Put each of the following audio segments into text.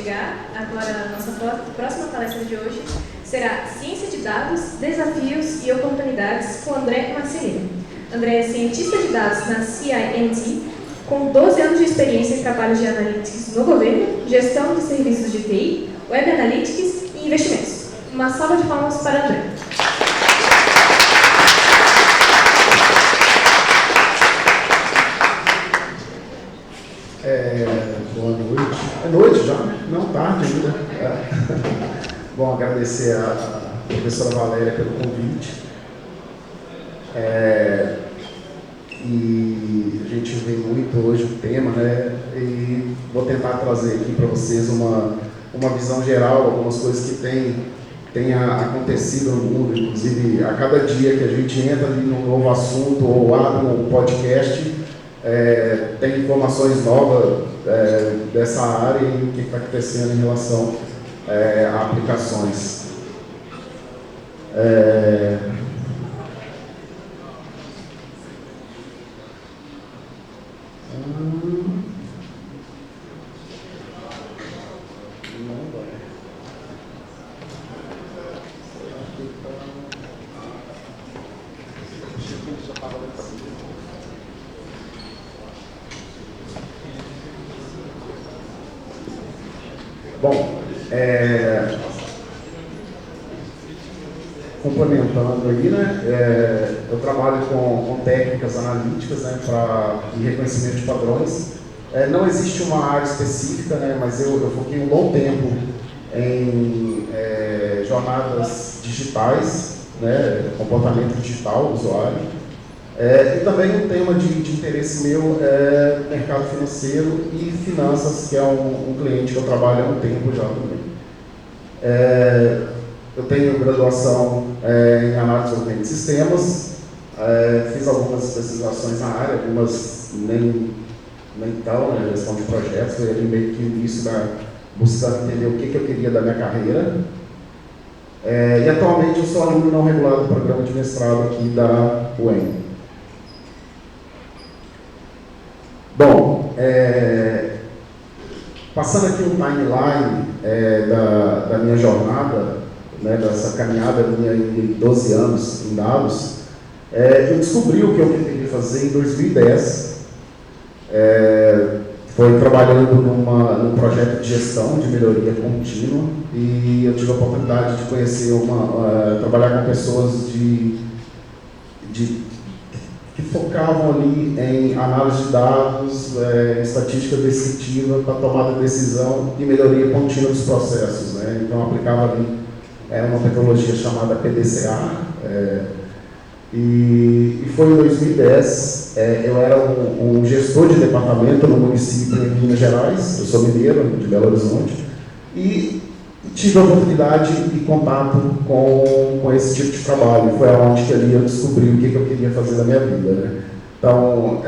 chegar. Agora, a nossa próxima palestra de hoje será Ciência de Dados, Desafios e Oportunidades, com André Marcelino. André é cientista de dados na CIMT, com 12 anos de experiência em trabalhos de analytics no governo, gestão de serviços de TI, web analytics e investimentos. Uma salva de palmas para André. Boa noite. É noite já, né? Não, tarde ainda. Bom, agradecer a professora Valéria pelo convite. E a gente vê muito hoje o tema, né? E vou tentar trazer aqui para vocês uma visão geral, algumas coisas que tem acontecido no mundo, inclusive a cada dia que a gente entra ali num novo assunto ou abre um podcast, tem informações novas dessa área e o que está acontecendo em relação a aplicações. Bom, complementando aí, né, eu trabalho com técnicas analíticas, né, e reconhecimento de padrões. Não existe uma área específica, né, mas eu foquei um bom tempo em jornadas digitais, né, comportamento digital do usuário. E também um tema de interesse meu é mercado financeiro e finanças, que é um cliente que eu trabalho há um tempo já também. Eu tenho graduação em análise e desenvolvimento de sistemas, fiz algumas especializações na área, algumas nem tal, né, gestão de projetos, foi ali meio que o início da buscar entender o que eu queria da minha carreira. E atualmente eu sou aluno não regulado do programa de mestrado aqui da UEM. Bom, passando aqui um timeline da minha jornada, né, dessa caminhada minha em 12 anos em dados, eu descobri o que eu queria fazer em 2010. Foi trabalhando num projeto de gestão de melhoria contínua e eu tive a oportunidade de conhecer trabalhar com pessoas que focavam ali em análise de dados, estatística descritiva para tomada de decisão e melhoria contínua dos processos, né? Então aplicava ali uma metodologia chamada PDCA, e foi em 2010, eu era um gestor de departamento no município em Minas Gerais, eu sou mineiro, de Belo Horizonte, e tive a oportunidade e contato com esse tipo de trabalho. Foi aonde que ali eu descobri o que eu queria fazer na minha vida, né? Então,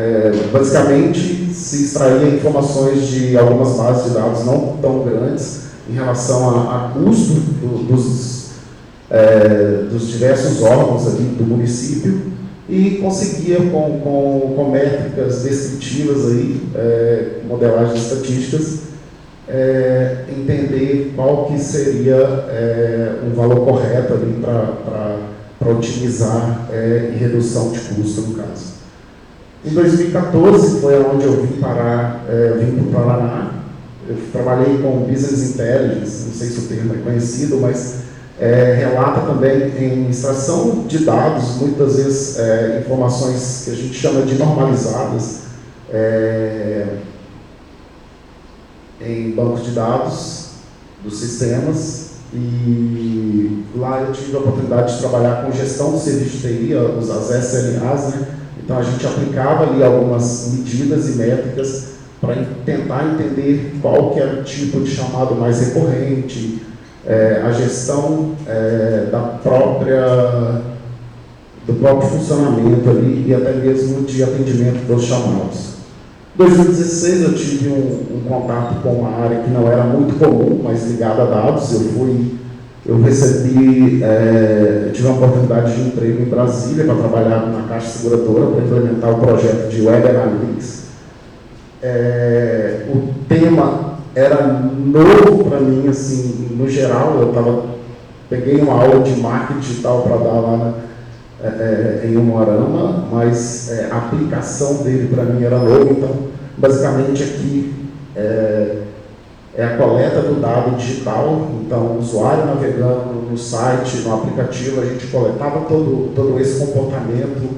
basicamente, se extraía informações de algumas bases de dados não tão grandes em relação a custo dos diversos órgãos ali do município e conseguia, com métricas descritivas, aí, modelagens estatísticas, entender qual que seria um valor correto ali para otimizar e redução de custo, no caso. Em 2014 foi onde eu vim para o Paraná. Eu trabalhei com Business Intelligence, não sei se o termo é conhecido, mas relata também em extração de dados, muitas vezes informações que a gente chama de normalizadas, em bancos de dados dos sistemas, e lá eu tive a oportunidade de trabalhar com gestão do serviço de TI, as SLAs, né? Então a gente aplicava ali algumas medidas e métricas para tentar entender qual que era o tipo de chamado mais recorrente, a gestão do próprio funcionamento ali e até mesmo de atendimento dos chamados. Em 2016 eu tive um contato com uma área que não era muito comum, mas ligada a dados. Eu tive a oportunidade de emprego em Brasília para trabalhar na Caixa Seguradora para implementar o projeto de Web Analytics. O tema era novo para mim, assim, no geral. Peguei uma aula de marketing digital para dar lá em Umuarama, mas a aplicação dele para mim era nova. Então, basicamente aqui é a coleta do dado digital. Então, o usuário navegando no site, no aplicativo, a gente coletava todo esse comportamento,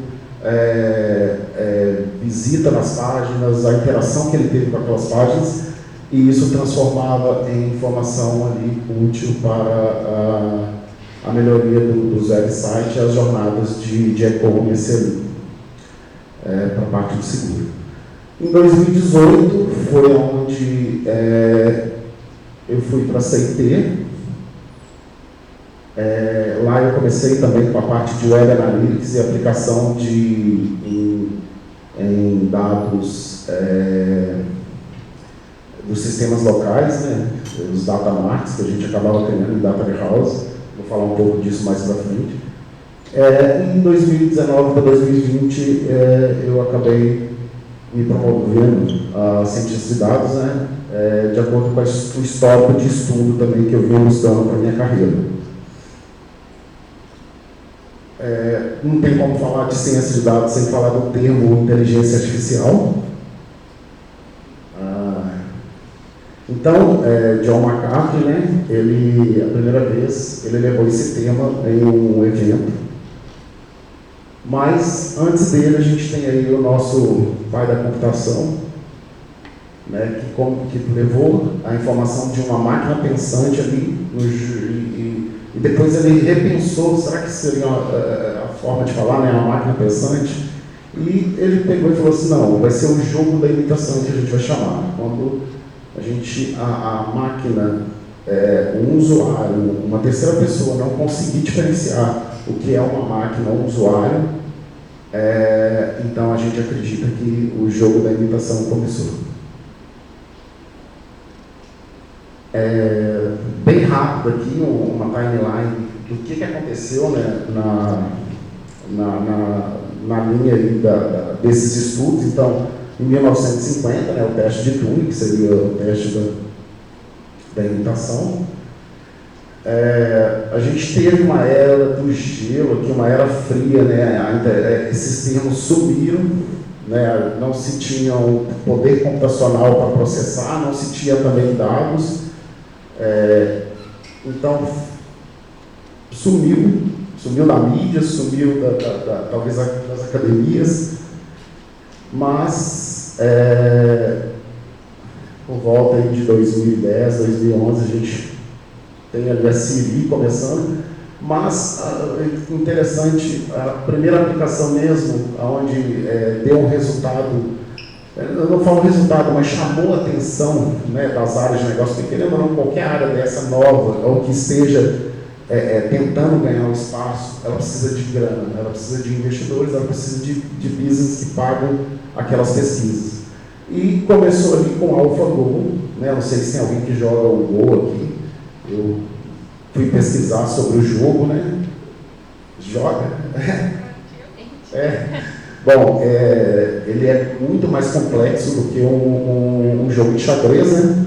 visita nas páginas, a interação que ele teve com aquelas páginas, e isso transformava em informação ali útil para a melhoria dos websites e as jornadas de e-commerce ali, para a parte do seguro. Em 2018 foi onde eu fui para a CIT. Lá eu comecei também com a parte de Web Analytics e aplicação em dados dos sistemas locais, né, os data marks que a gente acabava criando em Data Warehouse. Vou falar um pouco disso mais para frente. Em 2019 para 2020 eu acabei me promovendo a cientista de dados, né, de acordo com o histórico de estudo também que eu vinha buscando para a minha carreira. Não tem como falar de ciência de dados sem falar do termo inteligência artificial. Então, John McAfee, né, a primeira vez, ele levou esse tema em um evento. Mas, antes dele, a gente tem aí o nosso pai da computação, né, que levou a informação de uma máquina pensante ali, e depois ele repensou, será que seria a forma de falar, né, uma máquina pensante? E ele pegou e falou assim, não, vai ser o jogo da imitação que a gente vai chamar. Quando a máquina, um usuário, uma terceira pessoa não conseguir diferenciar o que é uma máquina ou um usuário, então a gente acredita que o jogo da imitação começou. Bem rápido aqui, uma timeline do que aconteceu, né, na linha aí desses estudos. Então, em 1950, né, o teste de Turing, que seria o teste da imitação. A gente teve uma era do gelo, aqui, uma era fria, né, esses termos sumiram, né, não se tinha o poder computacional para processar, não se tinha também dados, então sumiu da mídia, sumiu talvez das academias, mas por volta aí de 2010, 2011, a gente tem ali a Siri começando, mas interessante, a primeira aplicação mesmo, onde deu um resultado, eu não falo resultado, mas chamou a atenção, né, das áreas de negócio, porque querendo ou não, qualquer área dessa nova, ou que esteja tentando ganhar um espaço, ela precisa de grana, ela precisa de investidores, ela precisa de business que pagam aquelas pesquisas. E começou ali com AlphaGo, né? Não sei se tem alguém que joga o Go aqui. Eu fui pesquisar sobre o jogo, né? Joga? Bom, ele é muito mais complexo do que um jogo de xadrez, né?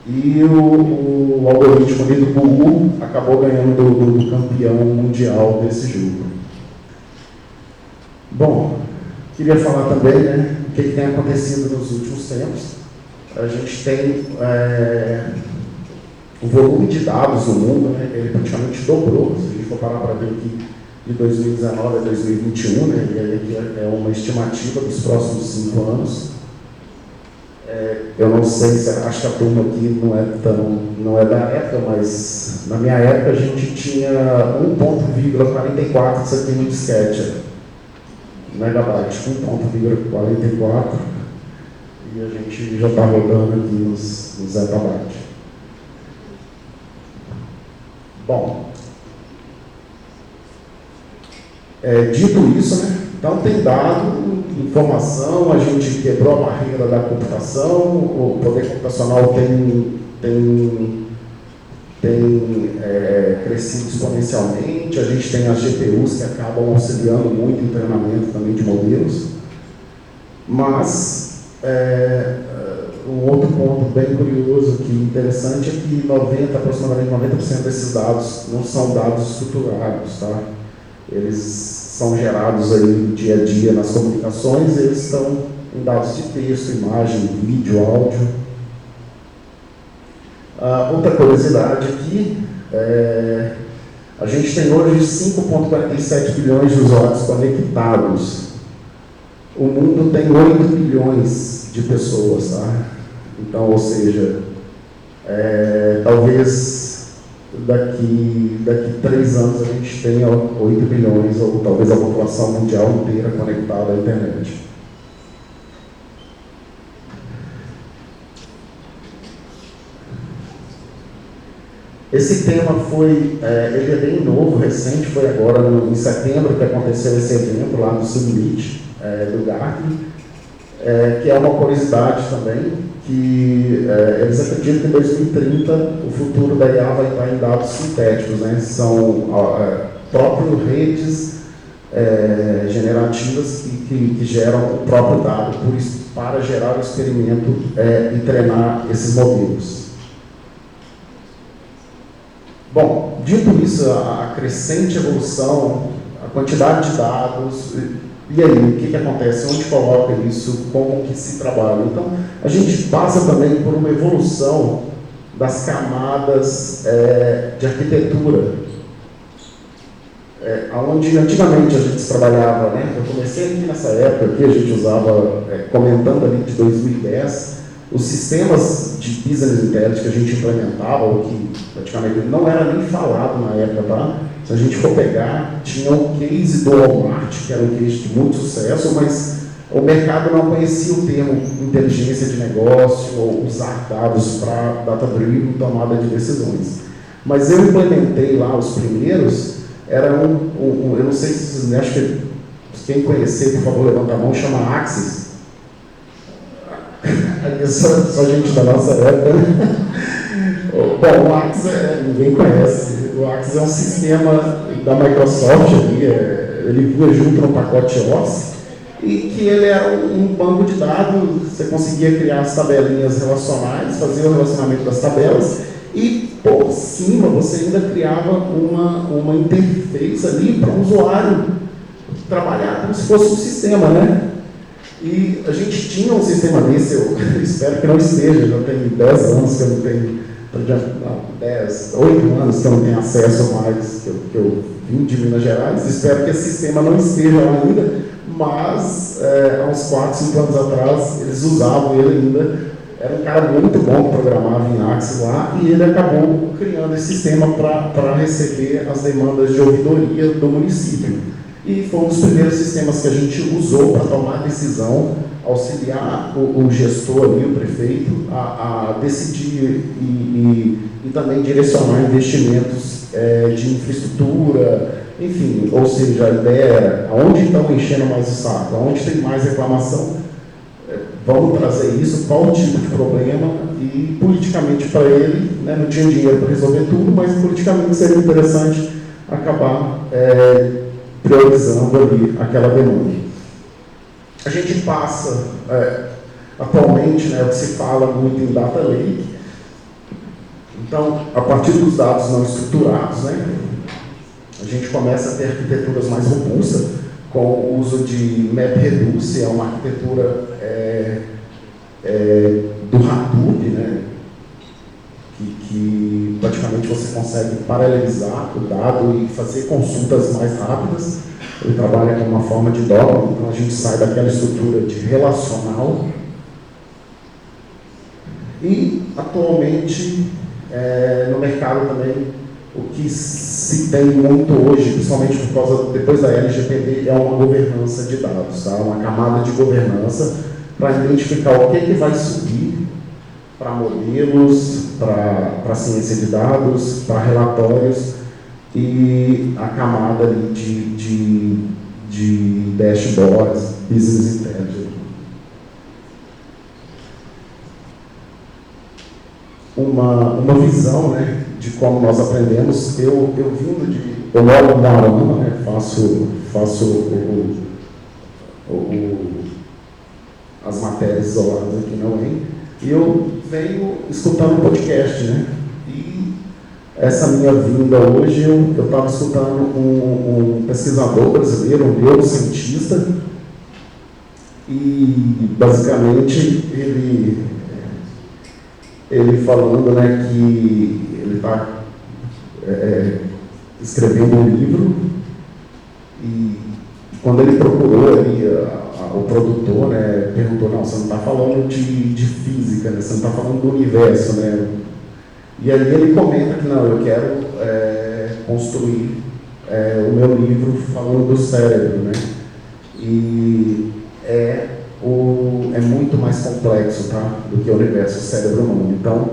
E o algoritmo ali do Google acabou ganhando do campeão mundial desse jogo. Bom, queria falar também, né, o que tem acontecido nos últimos tempos. A gente tem o volume de dados no mundo, né, ele praticamente dobrou, se a gente for parar para ver aqui, de 2019 a 2021, né, e aí aqui é uma estimativa dos próximos 5 anos. Eu não sei, acho que a turma aqui não é da época, mas na minha época a gente tinha 1.44, isso aqui no disquete, megabyte, 1.44, e a gente já está rodando aqui nos zettabyte. Bom, dito isso, né, então tem dado, informação, a gente quebrou a barreira da computação, o poder computacional tem crescido exponencialmente, a gente tem as GPUs que acabam auxiliando muito em treinamento também de modelos, mas um outro ponto bem curioso e interessante é que aproximadamente 90% desses dados não são dados estruturados, tá? Eles são gerados aí no dia a dia nas comunicações, eles estão em dados de texto, imagem, vídeo, áudio. Outra curiosidade aqui, a gente tem hoje 5,47 bilhões de usuários conectados. O mundo tem 8 bilhões de pessoas, tá? Então, ou seja, talvez daqui 3 anos a gente tenha 8 bilhões, ou talvez a população mundial inteira conectada à internet. Esse tema ele é bem novo, recente, foi agora em setembro que aconteceu esse evento lá no Summit do Gartner, que é uma curiosidade também, que eles acreditam que em 2030 o futuro da IA vai estar em dados sintéticos, né? São próprias redes generativas que geram o próprio dado para gerar o experimento e treinar esses modelos. Bom, dito isso, a crescente evolução, a quantidade de dados, e aí, o que acontece? Onde coloca isso? Como que se trabalha? Então, a gente passa também por uma evolução das camadas de arquitetura, onde antigamente a gente trabalhava, né? Eu comecei aqui nessa época, que a gente usava, comentando ali de 2010, os sistemas de business intelligence que a gente implementava, ou que praticamente não era nem falado na época, tá? Se a gente for pegar, tinha um case do Walmart, que era um case de muito sucesso, mas o mercado não conhecia o termo inteligência de negócio ou usar dados para data-driven tomada de decisões. Mas eu implementei lá os primeiros, era eu não sei se vocês acham que quem conhecer, por favor, levanta a mão, chama Axis. Só gente da nossa época. Bom, o Axis ninguém conhece. O Axis é um sistema da Microsoft, ele vinha junto no pacote Office, e que ele era um banco de dados, você conseguia criar as tabelinhas relacionais, fazer o relacionamento das tabelas, e por cima você ainda criava uma interface ali para o usuário trabalhar como se fosse um sistema, né? E a gente tinha um sistema desse, eu espero que não esteja, já tem 10 anos que eu não tenho, 8 anos que eu não tenho acesso mais, que eu vim de Minas Gerais, espero que esse sistema não esteja lá ainda, mas há uns 4, 5 anos atrás eles usavam ele ainda, era um cara muito bom que programava em Axis lá, e ele acabou criando esse sistema para receber as demandas de ouvidoria do município. E foi um dos primeiros sistemas que a gente usou para tomar decisão, auxiliar o gestor ali, o prefeito, a decidir e também direcionar investimentos de infraestrutura, enfim, ou seja, a ideia era, aonde estão enchendo mais o saco, aonde tem mais reclamação, vamos trazer isso, qual o tipo de problema, e politicamente para ele, né, não tinha dinheiro para resolver tudo, mas politicamente seria interessante acabar priorizando ali aquela demanda. A gente passa, atualmente, né, o que se fala muito em data lake. Então, a partir dos dados não estruturados, né, a gente começa a ter arquiteturas mais robustas, com o uso de MapReduce, é uma arquitetura do Hadoop, né, que praticamente você consegue paralelizar o dado e fazer consultas mais rápidas. Ele trabalha com uma forma de Docker, então a gente sai daquela estrutura de relacional. E, atualmente, no mercado também, o que se tem muito hoje, principalmente depois da LGPD, é uma governança de dados, tá? Uma camada de governança para identificar o que vai subir para modelos, para ciência de dados, para relatórios, e a camada ali de dashboards, business intelligence. Uma visão, né, de como nós aprendemos. Eu moro no Marama, né, faço as matérias isoladas aqui na UEM, E eu venho escutando um podcast, né? E essa minha vinda hoje, eu estava escutando um pesquisador brasileiro, um neurocientista, e basicamente ele falando, né, que ele está escrevendo um livro, e quando ele procurou ali, o produtor, né, perguntou, não, você não está falando de física, né, você não está falando do universo, né? E aí ele comenta que não, eu quero construir o meu livro falando do cérebro, né? E é muito mais complexo, tá, do que o universo, o cérebro humano. Então,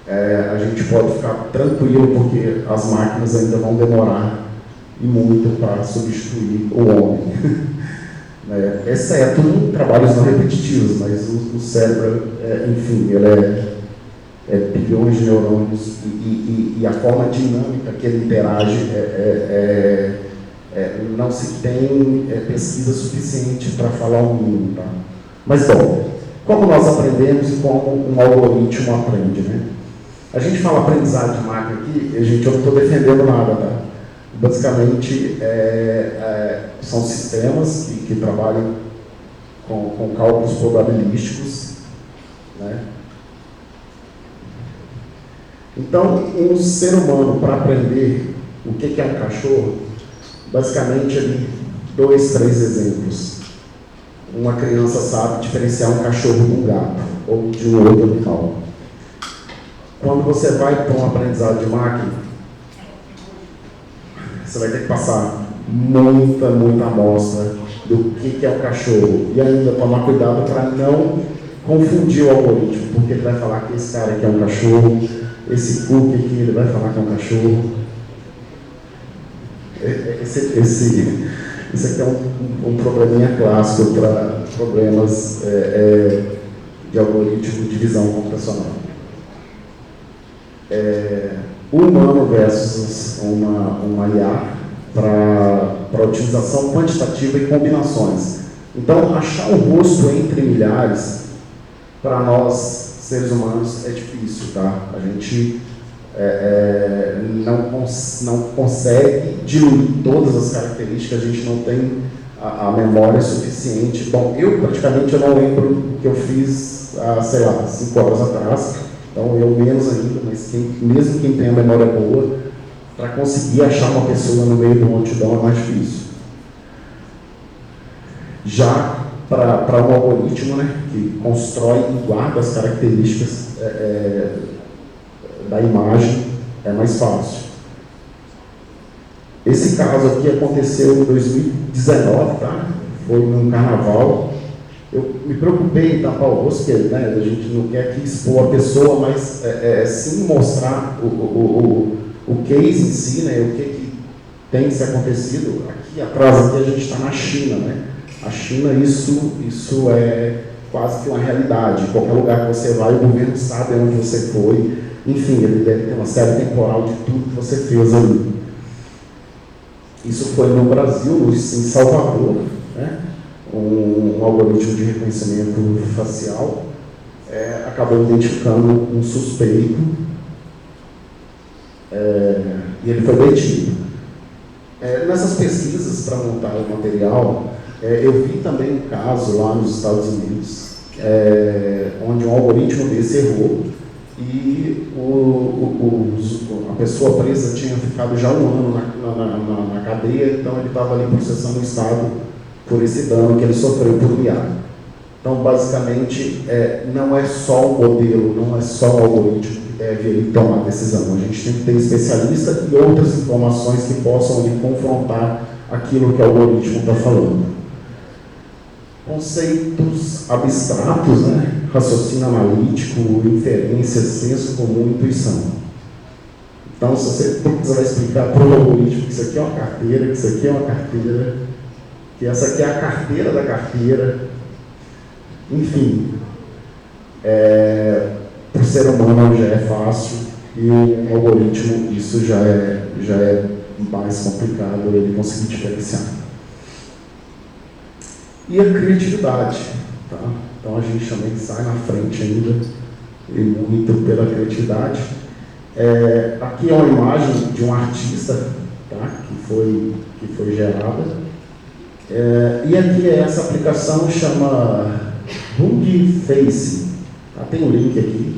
a gente pode ficar tranquilo, porque as máquinas ainda vão demorar e muito para substituir o homem. Exceto em trabalhos não repetitivos, mas o cérebro, enfim, ele é bilhões de neurônios e a forma dinâmica que ele interage não se tem pesquisa suficiente para falar o mínimo, tá? Mas, bom, como nós aprendemos e como um algoritmo aprende, né? A gente fala aprendizado de máquina aqui, gente, eu não estou defendendo nada, tá? Basicamente, são sistemas que trabalham com cálculos probabilísticos, né? Então, um ser humano, para aprender o que é um cachorro, basicamente, ali, 2, 3 exemplos. Uma criança sabe diferenciar um cachorro de um gato ou de um outro animal. Quando você vai para um aprendizado de máquina, você vai ter que passar muita amostra do que é um cachorro e ainda tomar cuidado para não confundir o algoritmo, porque ele vai falar que esse cara aqui é um cachorro, esse cookie aqui ele vai falar que é um cachorro. Esse aqui é um probleminha clássico para problemas de algoritmo de visão computacional. O humano versus uma IA para otimização quantitativa e combinações. Então, achar o rosto entre milhares, para nós, seres humanos, é difícil, tá? A gente não consegue diluir todas as características, a gente não tem a memória suficiente. Bom, eu praticamente não lembro o que eu fiz há, sei lá, 5 horas atrás, então eu menos ainda, mas mesmo quem tem a memória boa, para conseguir achar uma pessoa no meio de uma multidão é mais difícil. Já para um algoritmo, né, que constrói e guarda as características da imagem, é mais fácil. Esse caso aqui aconteceu em 2019, tá? Foi num carnaval. Eu me preocupei em tapar o rosto, porque, né, a gente não quer aqui expor a pessoa, mas sim mostrar o case em si, né, o que tem se acontecido. Aqui atrás aqui a gente está na China, né? A China, isso é quase que uma realidade. Em qualquer lugar que você vai, o governo sabe onde você foi. Enfim, ele deve ter uma série temporal de tudo que você fez ali. Isso foi no Brasil, em Salvador, né? Um algoritmo de reconhecimento facial acabou identificando um suspeito e ele foi detido. Nessas pesquisas para montar o material, eu vi também um caso lá nos Estados Unidos, onde um algoritmo desse errou e a pessoa presa tinha ficado já 1 ano na cadeia, então ele estava ali processando o Estado por esse dano que ele sofreu por IA. Então, basicamente, não é só o modelo, não é só o algoritmo que deve tomar decisão. A gente tem que ter especialista e outras informações que possam ali confrontar aquilo que o algoritmo está falando. Conceitos abstratos, né? Raciocínio analítico, inferência, senso comum, intuição. Então, se você precisar explicar para o algoritmo que isso aqui é uma carteira, que isso aqui é uma carteira, que essa aqui é a carteira da carteira, enfim, para o ser humano já é fácil e o algoritmo isso já é mais complicado ele conseguir diferenciar. E a criatividade, tá? Então a gente também sai na frente ainda, e muito pela criatividade. Aqui é uma imagem de um artista, tá? que foi gerada. E aqui essa aplicação chama Hugging Face. Tá? Tem um link aqui.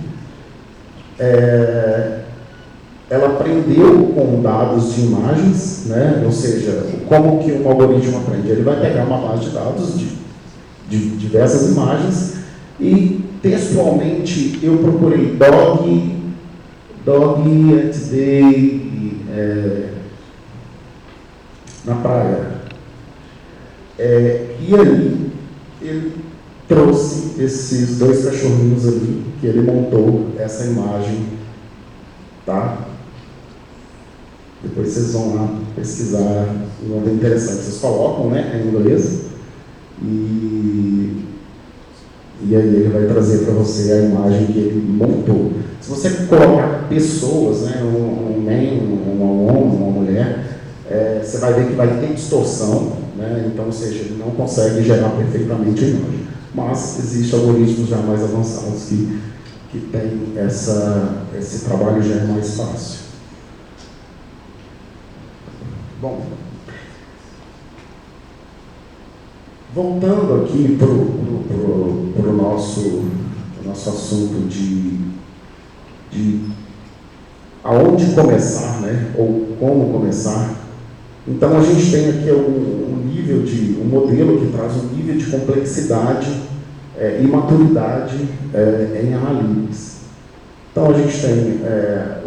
Ela aprendeu com dados de imagens, né? Ou seja, como que um algoritmo aprende? Ele vai pegar uma base de dados de diversas imagens e textualmente eu procurei dog at day na praia. E aí ele trouxe esses dois cachorrinhos ali, que ele montou essa imagem, tá? Depois vocês vão lá pesquisar, vão ver interessante. Vocês colocam, né, em inglês, e aí ele vai trazer para você a imagem que ele montou. Se você colocar pessoas, né, um homem, uma mulher, você vai ver que vai ter distorção, né? Então, ou seja, ele não consegue gerar perfeitamente a imagem. Mas existem algoritmos já mais avançados que tem esse trabalho já é mais fácil. Bom, voltando aqui para o nosso assunto de aonde começar, né, ou como começar. Então a gente tem aqui um modelo que traz um nível de complexidade e maturidade em analytics. Então a gente tem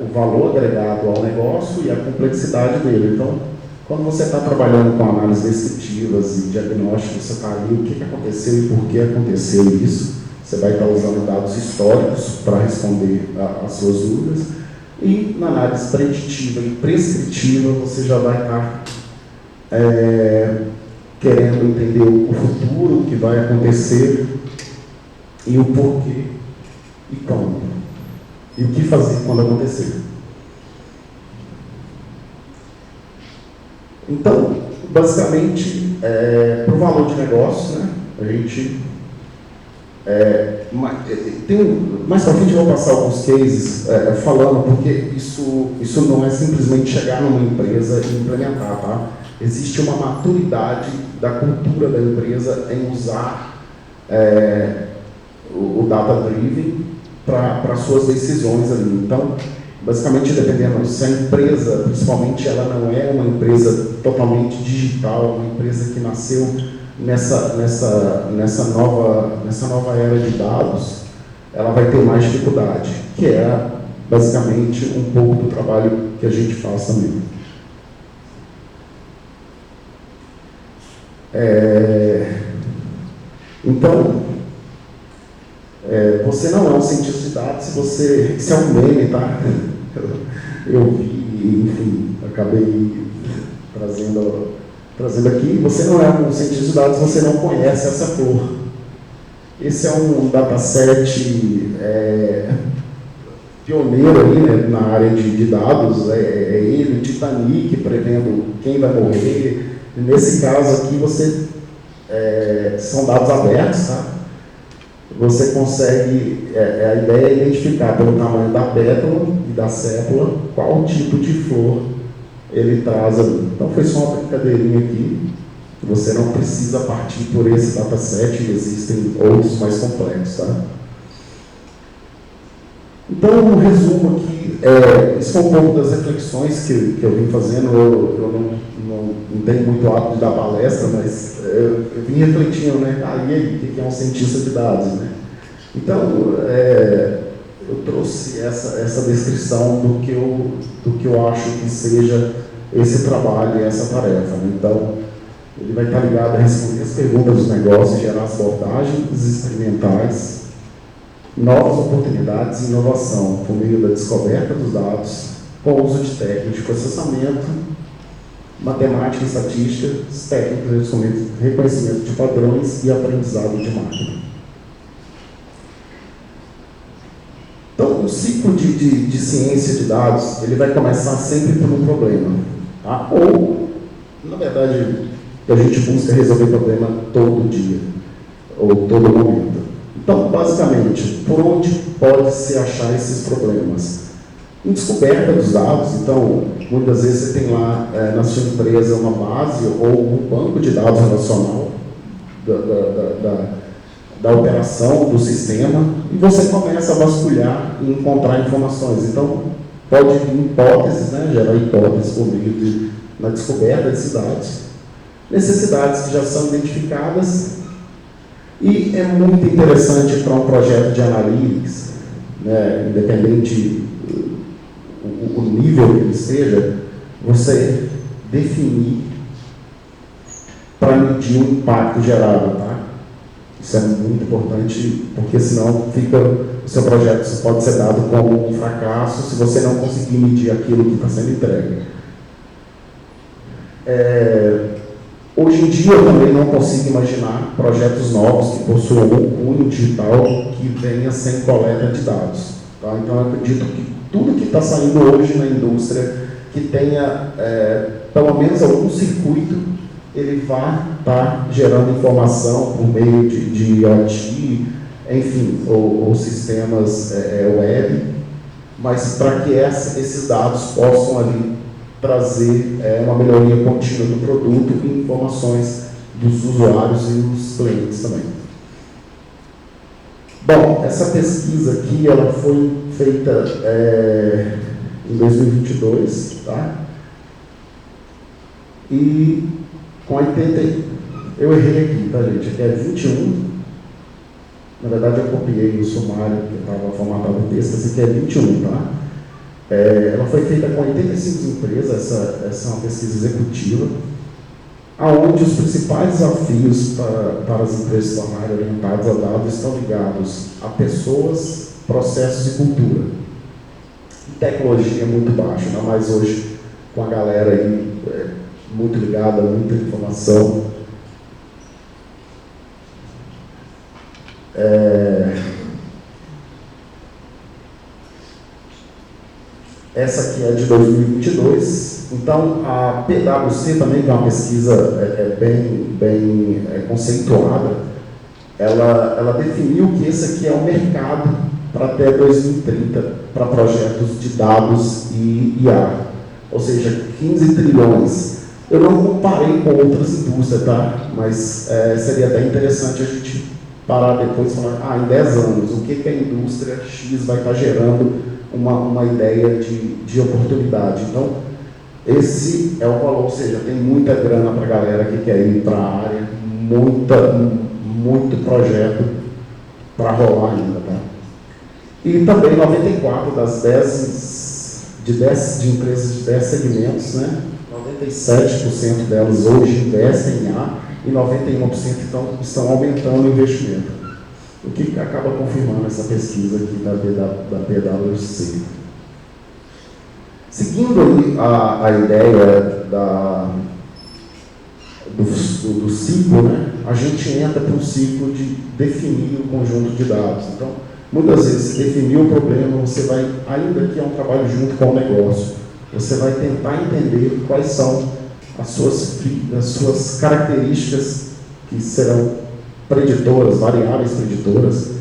o valor agregado ao negócio e a complexidade dele. Então, quando você está trabalhando com análises descritivas e diagnósticos, você está ali o que aconteceu e por que aconteceu isso. Você vai estar usando dados históricos para responder às suas dúvidas. E na análise preditiva e prescritiva, você já vai estar querendo entender o futuro, o que vai acontecer e o porquê e como. E o que fazer quando acontecer. Então, basicamente, para o valor de negócio, né, a gente mais para frente eu vou passar alguns cases falando, porque isso não é simplesmente chegar numa empresa e implementar, tá? Existe uma maturidade da cultura da empresa em usar o data-driven para suas decisões ali. Então, basicamente, dependendo se a empresa, principalmente, ela não é uma empresa totalmente digital, uma empresa que nasceu nessa nova era de dados, ela vai ter mais dificuldade, que é basicamente um pouco do trabalho que a gente faz também. Então, você não é um cientista de dados isso é um meme, tá? Eu vi, enfim, acabei trazendo aqui. Você não é um cientista de dados, você não conhece essa flor. Esse é um dataset pioneiro aí, né, na área de dados. Ele, o Titanic, prevendo quem vai morrer. Nesse caso aqui, são dados abertos, tá? Você consegue, a ideia é identificar pelo tamanho da pétala e da sépula qual tipo de flor ele traz ali. Então foi só uma brincadeirinha aqui. Você não precisa partir por esse dataset, existem outros mais complexos, tá? Então, um resumo aqui, isso foi um pouco das reflexões que eu vim fazendo. Eu não tenho muito hábito de dar palestra, mas eu vim refletindo, né? E aí, o que é um cientista de dados, né? Então, eu trouxe essa descrição do que eu acho que seja esse trabalho e essa tarefa, né? Então, ele vai estar ligado a responder as perguntas dos negócios, gerar as abordagens experimentais, novas oportunidades e inovação, por meio da descoberta dos dados, com o uso de técnicas de processamento, matemática e estatística, técnicas de reconhecimento de padrões e aprendizado de máquina. Então, o ciclo de ciência de dados, ele vai começar sempre por um problema, tá? Ou, na verdade, a gente busca resolver problema todo dia, ou todo momento. Então, basicamente, por onde pode-se achar esses problemas? Em descoberta dos dados, então, muitas vezes você tem lá na sua empresa uma base ou um banco de dados relacional da operação do sistema e você começa a vasculhar e encontrar informações. Então, pode vir hipóteses, né, gerar hipóteses por meio na descoberta desses dados, necessidades que já são identificadas. E é muito interessante para um projeto de analytics, né, independente o nível que ele seja, você definir para medir o impacto gerado, tá? Isso é muito importante, porque senão o seu projeto pode ser dado como um fracasso se você não conseguir medir aquilo que está sendo entregue. Hoje em dia eu também não consigo imaginar projetos novos que possuam um cunho digital que venha sem coleta de dados. Tá? Então eu acredito que tudo que está saindo hoje na indústria que tenha pelo menos algum circuito, ele vai estar gerando informação por meio de IoT, enfim, ou sistemas web, mas para que esses dados possam ali trazer uma melhoria contínua do produto e informações dos usuários e dos clientes também. Bom, essa pesquisa aqui ela foi feita em 2022, tá? E com 80, eu errei aqui, tá gente? Aqui é 21, na verdade eu copiei o sumário que estava formatado o texto, esse aqui é 21, tá? Ela foi feita com 85 empresas, essa é uma pesquisa executiva, onde os principais desafios para as empresas se tornarem orientadas a dados estão ligados a pessoas, processos e cultura. E tecnologia é muito baixo, ainda mais hoje com a galera aí muito ligada, muita informação. Essa aqui é de 2022. Então, a PwC também, que é uma pesquisa bem conceituada, ela definiu que esse aqui é o mercado para até 2030 para projetos de dados e IA, ou seja, 15 trilhões. Eu não comparei com outras indústrias, tá? Mas seria até interessante a gente parar depois e falar, em 10 anos, o que a indústria X vai estar gerando uma ideia de oportunidade. Então, esse é o valor, ou seja, tem muita grana para a galera que quer ir para a área, muito projeto para rolar ainda, tá? E também 94 das 10 empresas de 10 segmentos, né? 97% delas hoje investem em A e 91% estão aumentando o investimento. O que acaba confirmando essa pesquisa aqui da PwC. Seguindo a ideia do ciclo, né, a gente entra para um ciclo de definir o conjunto de dados. Então, muitas vezes, se definir o problema, você vai, ainda que é um trabalho junto com o negócio, você vai tentar entender quais são as suas características que serão preditoras, variáveis preditoras,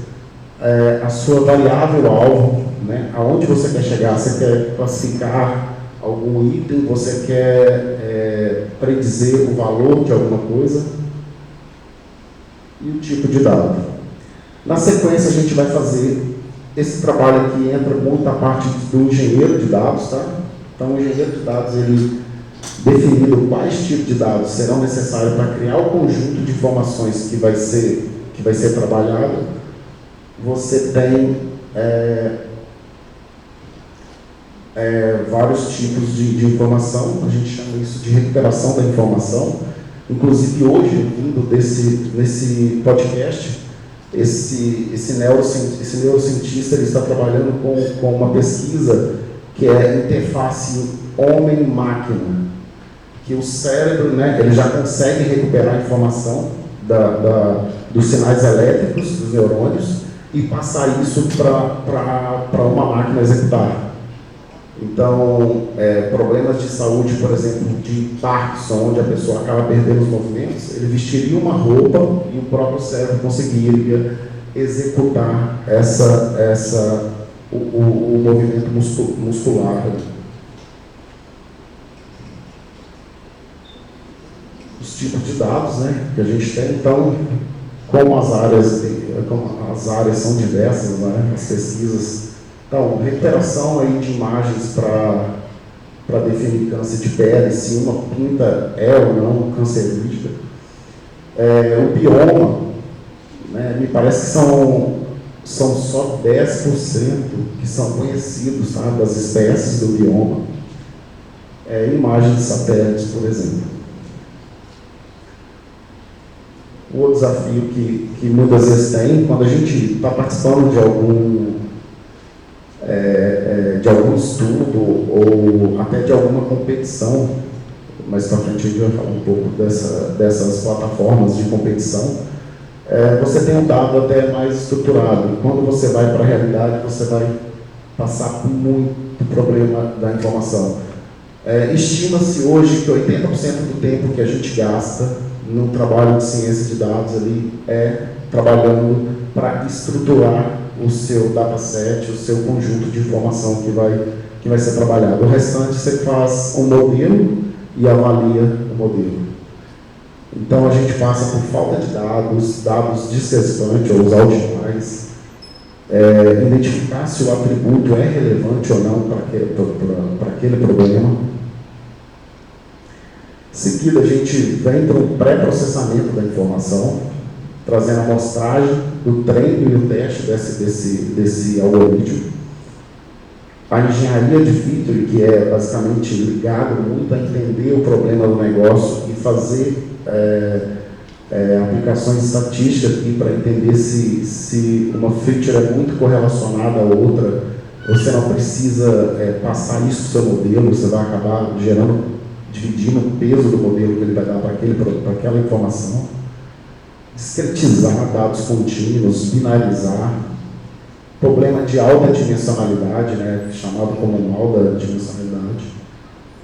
a sua variável-alvo, né? Aonde você quer chegar, você quer classificar algum item, você quer predizer o valor de alguma coisa e o tipo de dado. Na sequência, a gente vai fazer esse trabalho aqui, entra muito a parte do engenheiro de dados, tá? Então, o engenheiro de dados, ele definindo quais tipos de dados serão necessários para criar o conjunto de informações que vai ser trabalhado. Você tem vários tipos de informação, a gente chama isso de recuperação da informação. Inclusive, hoje, vindo nesse podcast, esse neurocientista ele está trabalhando com uma pesquisa que é interface homem-máquina, que o cérebro, né, ele já consegue recuperar a informação dos sinais elétricos dos neurônios e passar isso para uma máquina executar. Então, problemas de saúde, por exemplo, de Parkinson, onde a pessoa acaba perdendo os movimentos, ele vestiria uma roupa e o próprio cérebro conseguiria executar o movimento muscular. Os tipos de dados, né, que a gente tem, então, como as áreas são diversas, né, as pesquisas, então, recuperação aí de imagens para definir câncer de pele, se uma pinta é ou não cancerígena. O bioma, né, me parece que são só 10% que são conhecidos, tá, das espécies do bioma. Imagens de satélites, por exemplo. O outro desafio que muitas vezes tem, quando a gente está participando de algum estudo ou até de alguma competição, mais para frente a gente vai falar um pouco dessas plataformas de competição, você tem um dado até mais estruturado. E quando você vai para a realidade, você vai passar por muito problema da informação. Estima-se hoje que 80% do tempo que a gente gasta no trabalho de ciência de dados ali trabalhando para estruturar o seu dataset, o seu conjunto de informação que vai ser trabalhado. O restante você faz um modelo e avalia o modelo. Então a gente passa por falta de dados discrepantes ou usar demais, identificar se o atributo é relevante ou não para aquele problema. Em seguida, a gente vem para o pré-processamento da informação, trazendo a amostragem do treino e o teste desse algoritmo. A engenharia de feature, que é basicamente ligado muito a entender o problema do negócio e fazer aplicações estatísticas aqui para entender se uma feature é muito correlacionada à outra. Você não precisa passar isso para o seu modelo, você vai acabar dividindo o peso do modelo que ele vai dar para aquela informação, discretizar dados contínuos, binarizar, problema de alta dimensionalidade, né, chamado como alta dimensionalidade,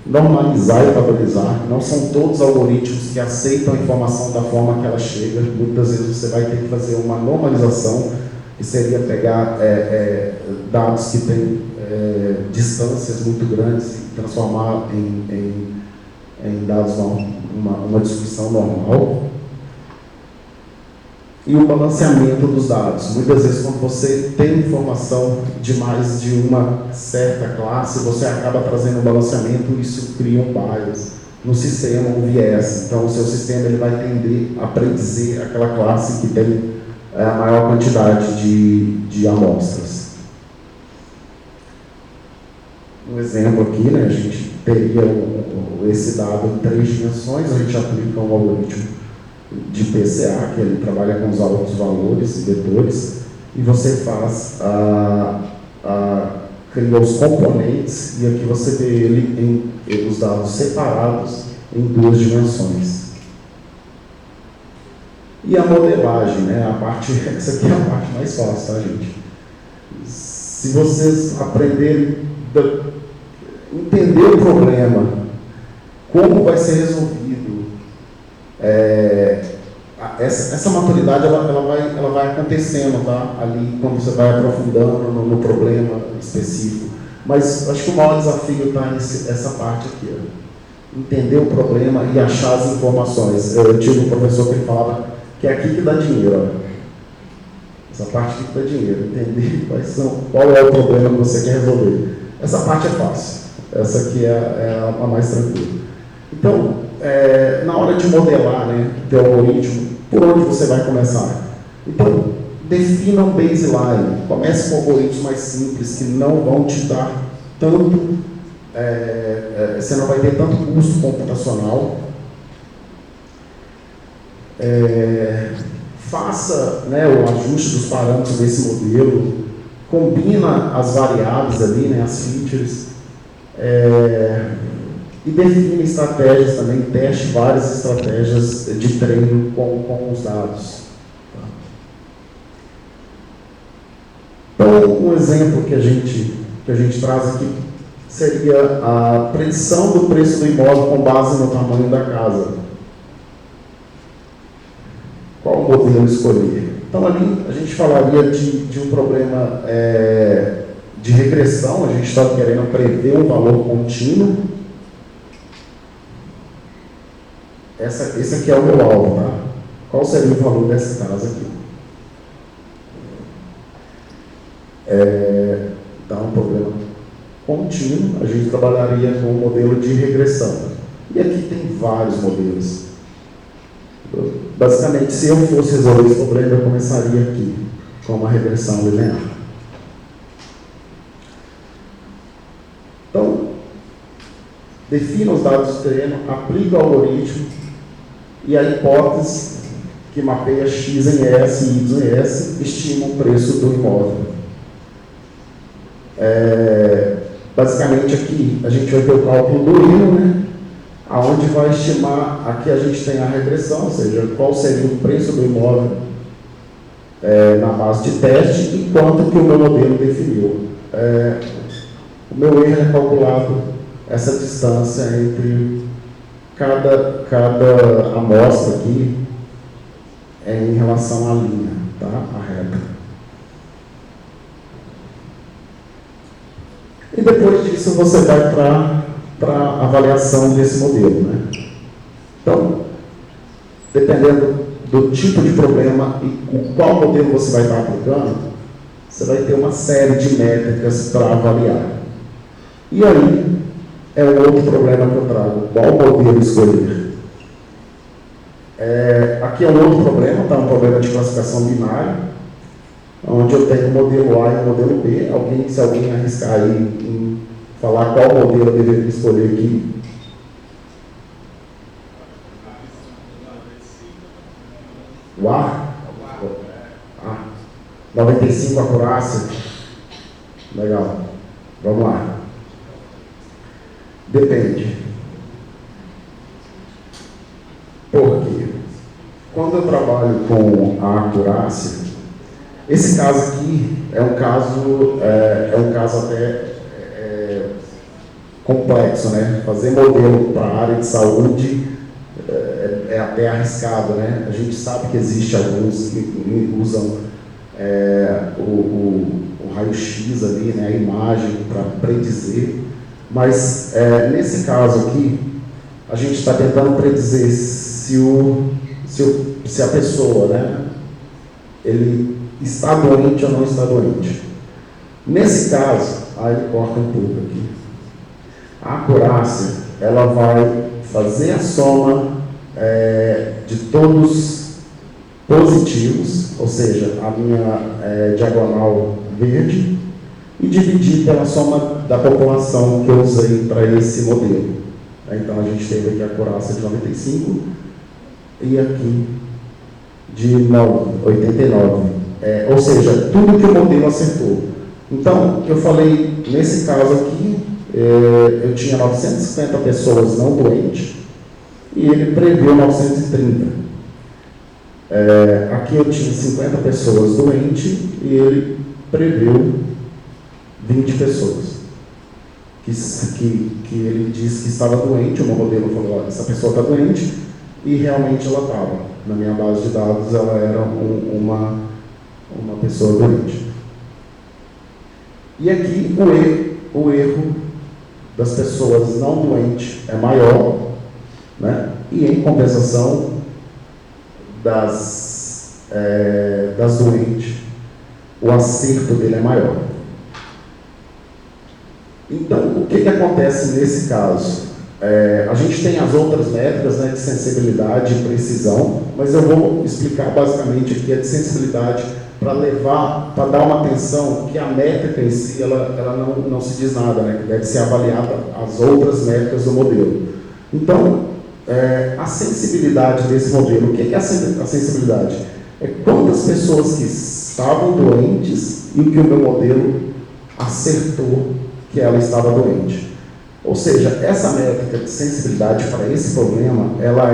normalizar e padronizar. Não são todos algoritmos que aceitam a informação da forma que ela chega. Muitas vezes você vai ter que fazer uma normalização, que seria pegar dados que têm distâncias muito grandes e transformar em dados uma distribuição normal. E o balanceamento dos dados. Muitas vezes, quando você tem informação de mais de uma certa classe, você acaba trazendo um balanceamento e isso cria um bias no sistema, um viés. Então, o seu sistema ele vai tender a predizer aquela classe que tem a maior quantidade de amostras. Um exemplo aqui, né, a gente teria esse dado em 3 dimensões, a gente aplica um algoritmo de PCA, que ele trabalha com os altos valores e vetores, e você cria os componentes, e aqui você vê os dados separados em 2 dimensões. E a modelagem, né, essa aqui é a parte mais fácil, tá, gente? Se vocês aprenderem entender o problema, como vai ser resolvido, essa maturidade ela vai acontecendo, tá? Ali quando você vai aprofundando no problema específico. Mas acho que o maior desafio está nessa parte aqui, ó. Entender o problema e achar as informações. Eu tive um professor que ele falava que é aqui que dá dinheiro, ó. Essa parte aqui que dá dinheiro, entender qual é o problema que você quer resolver. Essa parte é fácil. Essa aqui é a mais tranquila. Então, na hora de modelar, né, teu algoritmo, por onde você vai começar? Então, defina um baseline. Comece com algoritmos mais simples, que não vão te dar tanto, você não vai ter tanto custo computacional. Faça, né, o ajuste dos parâmetros desse modelo, combina as variáveis ali, né, as features, e define estratégias também, teste várias estratégias de treino com os dados. Então, um exemplo que a gente traz aqui seria a predição do preço do imóvel com base no tamanho da casa. Qual modelo escolher? Então, ali, a gente falaria de um problema de regressão, a gente está querendo prever um valor contínuo. Esse aqui é o meu alvo, tá? Qual seria o valor dessa casa aqui? Dá um problema contínuo, a gente trabalharia com um modelo de regressão. E aqui tem vários modelos. Basicamente, se eu fosse resolver esse problema, eu começaria aqui, com uma regressão linear. Então, defina os dados do terreno, aplica o algoritmo e a hipótese que mapeia x em S e y em S estima o preço do imóvel. Basicamente, aqui a gente vai ter o cálculo do erro, né? Aonde vai estimar, aqui a gente tem a regressão, ou seja, qual seria o preço do imóvel na base de teste e quanto que o meu modelo definiu. O meu erro é calculado essa distância entre cada amostra aqui em relação à linha, tá? A reta. E depois disso você vai para a avaliação desse modelo, né? Então, dependendo do tipo de problema e qual modelo você vai estar aplicando, você vai ter uma série de métricas para avaliar. E aí, é um outro problema que eu trago. Qual modelo escolher? Aqui é um outro problema, tá? Um problema de classificação binária, onde eu tenho o modelo A e o modelo B. Se alguém arriscar aí em falar qual modelo eu deveria escolher aqui. O A? 95 acurácia. Legal. Vamos lá. Depende. Porque quando eu trabalho com a acurácia, esse caso aqui é um caso até complexo, né? Fazer modelo para a área de saúde é até arriscado, né? A gente sabe que existe alguns que usam o raio-x ali, né? A imagem para predizer, mas nesse caso aqui, a gente está tentando predizer se a pessoa, né? Ele está doente ou não está doente. Nesse caso, aí ele corta um pouco aqui. A acurácia, ela vai fazer a soma de todos positivos, ou seja, a minha diagonal verde, e dividir pela soma da população que eu usei para esse modelo. Então, a gente teve aqui a acurácia de 95 e aqui de 89. Ou seja, tudo que o modelo acertou. Então, eu falei, nesse caso aqui, eu tinha 950 pessoas não doentes e ele previu 930. Aqui eu tinha 50 pessoas doentes e ele previu 20 pessoas. Que ele disse que estava doente, o meu modelo falou, olha, essa pessoa está doente, e realmente ela estava. Na minha base de dados, ela era uma pessoa doente. E aqui o erro das pessoas não doentes é maior, né? E em compensação das doentes, o acerto dele é maior. Então, o que acontece nesse caso? A gente tem as outras métricas, né, de sensibilidade e precisão, mas eu vou explicar basicamente aqui a de sensibilidade para dar uma atenção que a métrica em si, ela não se diz nada, né, que deve ser avaliada as outras métricas do modelo. Então, a sensibilidade desse modelo, o que é a sensibilidade? É quantas pessoas que estavam doentes e que o meu modelo acertou que ela estava doente. Ou seja, essa métrica de sensibilidade para esse problema, ela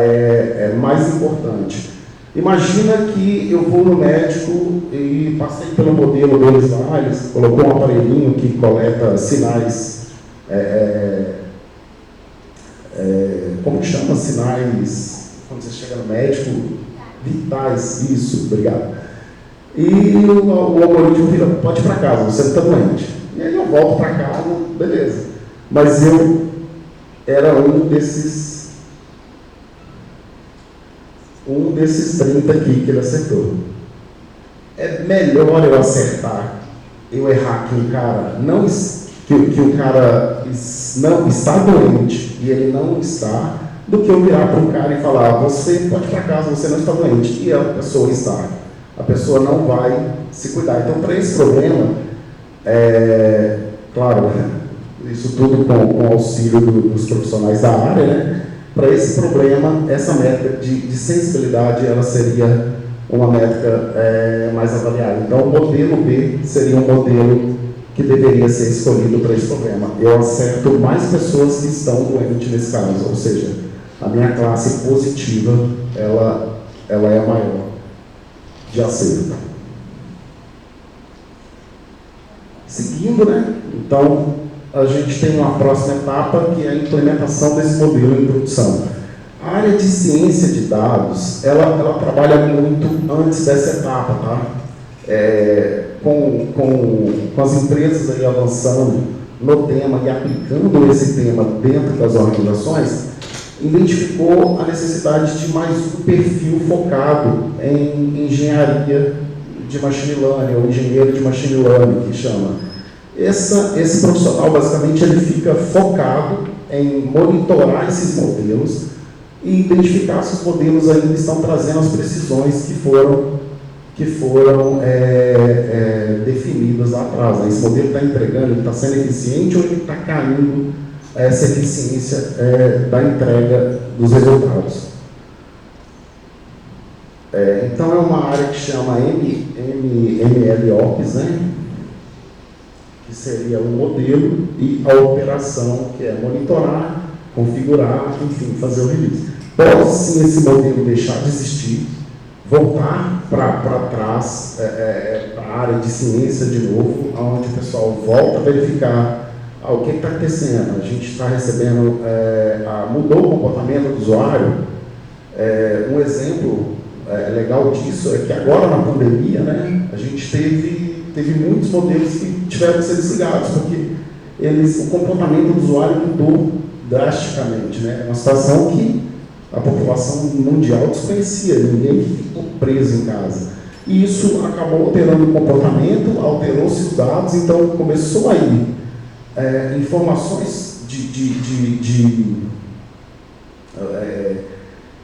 é mais importante. Imagina que eu vou no médico e passei pelo modelo deles lá, eles colocou um aparelhinho que coleta sinais, como que chama? Sinais, quando você chega no médico, vitais, isso, obrigado. E o algoritmo vira, pode ir para casa, você não está doente. E aí eu volto para casa, beleza. Mas eu era um desses 30 aqui que ele acertou. É melhor eu acertar, eu errar que o cara não está doente e ele não está, do que eu virar para um cara e falar, você pode ir para casa, você não está doente, e a pessoa está. A pessoa não vai se cuidar. Então, para esse problema, claro, isso tudo com o auxílio dos profissionais da área, né? Para esse problema, essa métrica de sensibilidade, ela seria uma métrica mais avaliada. Então, o modelo B seria um modelo que deveria ser escolhido para esse problema. Eu acerto mais pessoas que estão doentes nesse caso, ou seja, a minha classe positiva, ela é a maior de acerto. Seguindo, né? Então, a gente tem uma próxima etapa, que é a implementação desse modelo em produção. A área de ciência de dados, ela trabalha muito antes dessa etapa, tá? Com as empresas aí avançando no tema e aplicando esse tema dentro das organizações, identificou a necessidade de mais um perfil focado em engenharia de machine learning, ou engenheiro de machine learning, que chama. Esse profissional, basicamente, ele fica focado em monitorar esses modelos e identificar se os modelos ainda estão trazendo as precisões que foram definidas lá atrás. Né? Esse modelo está entregando, ele está sendo eficiente ou ele está caindo essa eficiência da entrega dos resultados. Então, é uma área que chama MLOps, né? Que seria o modelo, e a operação, que é monitorar, configurar, enfim, fazer o release. Pode sim esse modelo deixar de existir, voltar para trás, para a área de ciência de novo, onde o pessoal volta a verificar o que está acontecendo. A gente está recebendo, mudou o comportamento do usuário. Um exemplo legal disso é que agora na pandemia, né, a gente teve muitos modelos que tiveram que ser desligados, porque o comportamento do usuário mudou drasticamente. Né? É uma situação que a população mundial desconhecia, ninguém ficou preso em casa. E isso acabou alterando o comportamento, alterou-se os dados, então começou a ir informações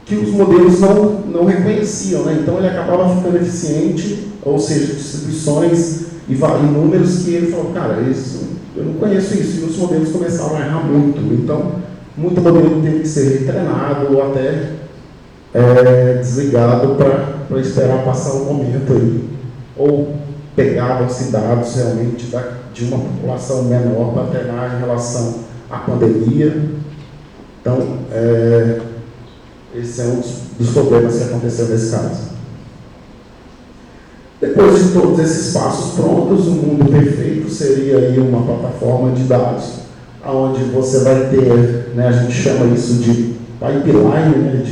que os modelos não reconheciam, né? Então ele acabava ficando eficiente, ou seja, distribuições e números que ele falou, cara, eu não conheço isso, e os modelos começaram a errar muito. Então, muito modelo teve que ser retreinado ou até desligado para esperar passar um momento aí. Ou pegavam-se dados realmente de uma população menor para treinar em relação à pandemia. Então, esse é um dos problemas que aconteceu nesse caso. Depois de todos esses passos prontos, o mundo perfeito seria aí uma plataforma de dados, onde você vai ter, né, a gente chama isso de pipeline, né,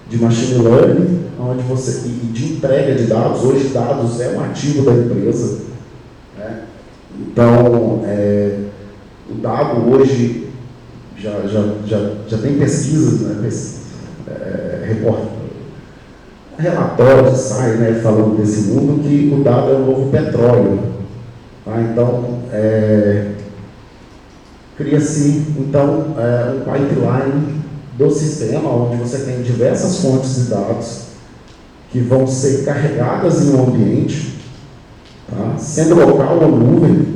de machine learning, onde e de entrega de dados. Hoje, dados é um ativo da empresa. Né? Então, o dado hoje já tem pesquisas, né, relatórios que saem, né, falando desse mundo, que o dado é o novo petróleo. Tá? Então, cria-se então, um pipeline do sistema, onde você tem diversas fontes de dados que vão ser carregadas em um ambiente, tá? Sendo local ou nuvem.